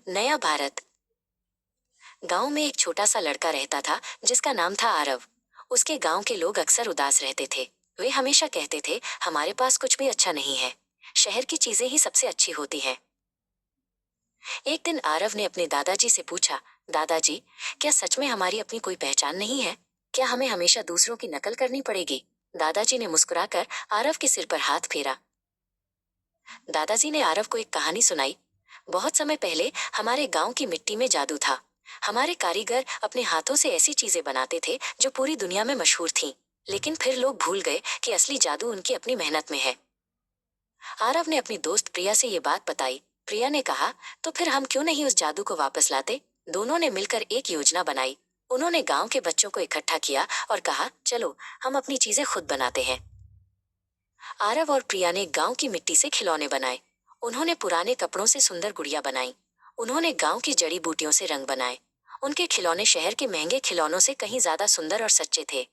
नया भारत। गांव में एक छोटा सा लड़का रहता था जिसका नाम था आरव। उसके गांव के लोग अक्सर उदास रहते थे। वे हमेशा कहते थे, हमारे पास कुछ भी अच्छा नहीं है, शहर की चीजें ही सबसे अच्छी होती हैं। एक दिन आरव ने अपने दादाजी से पूछा, दादाजी, क्या सच में हमारी अपनी कोई पहचान नहीं है? क्या हमें हमेशा दूसरों की नकल करनी पड़ेगी? दादाजी ने मुस्कुराकर आरव के सिर पर हाथ फेरा। दादाजी ने आरव को एक कहानी सुनाई। बहुत समय पहले हमारे गांव की मिट्टी में जादू था। हमारे कारीगर अपने हाथों से ऐसी चीजें बनाते थे जो पूरी दुनिया में मशहूर थीं। लेकिन फिर लोग भूल गए कि असली जादू उनकी अपनी मेहनत में है। आरव ने अपनी दोस्त प्रिया से ये बात बताई। प्रिया ने कहा, तो फिर हम क्यों नहीं उस जादू को वापस लाते? दोनों ने मिलकर एक योजना बनाई। उन्होंने गांव के बच्चों को इकट्ठा किया और कहा, चलो हम अपनी चीजें खुद बनाते हैं। आरव और प्रिया ने गांव की मिट्टी से खिलौने बनाए। उन्होंने पुराने कपड़ों से सुंदर गुड़िया बनाई। उन्होंने गांव की जड़ी बूटियों से रंग बनाए। उनके खिलौने शहर के महंगे खिलौनों से कहीं ज्यादा सुंदर और सच्चे थे।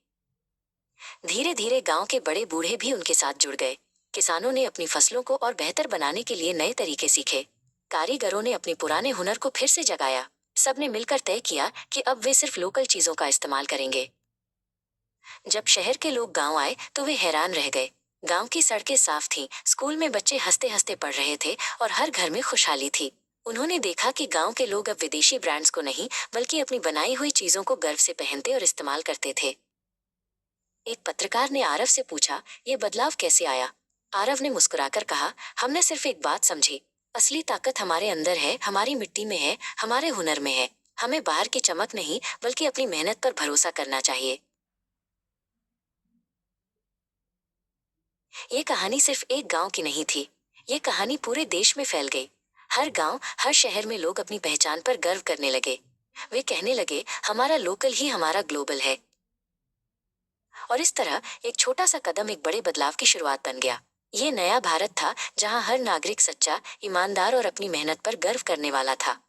धीरे धीरे गांव के बड़े बूढ़े भी उनके साथ जुड़ गए। किसानों ने अपनी फसलों को और बेहतर बनाने के लिए नए तरीके सीखे। कारीगरों ने अपने पुराने हुनर को फिर से जगाया। सबने मिलकर तय किया कि अब वे सिर्फ लोकल चीजों का इस्तेमाल करेंगे। जब शहर के लोग गांव आए तो वे हैरान रह गए। गांव की सड़कें साफ थीं, स्कूल में बच्चे हंसते हंसते पढ़ रहे थे और हर घर में खुशहाली थी। उन्होंने देखा कि गांव के लोग अब विदेशी ब्रांड्स को नहीं बल्कि अपनी बनाई हुई चीजों को गर्व से पहनते और इस्तेमाल करते थे। एक पत्रकार ने आरव से पूछा, ये बदलाव कैसे आया? आरव ने मुस्कुराकर कहा, हमने सिर्फ एक बात समझी, असली ताकत हमारे अंदर है, हमारी मिट्टी में है, हमारे हुनर में है। हमें बाहर की चमक नहीं बल्कि अपनी मेहनत पर भरोसा करना चाहिए। ये कहानी सिर्फ एक गांव की नहीं थी, ये कहानी पूरे देश में फैल गई। हर गांव, हर शहर में लोग अपनी पहचान पर गर्व करने लगे। वे कहने लगे, हमारा लोकल ही हमारा ग्लोबल है। और इस तरह एक छोटा सा कदम एक बड़े बदलाव की शुरुआत बन गया। ये नया भारत था जहां हर नागरिक सच्चा, ईमानदार और अपनी मेहनत पर गर्व करने वाला था।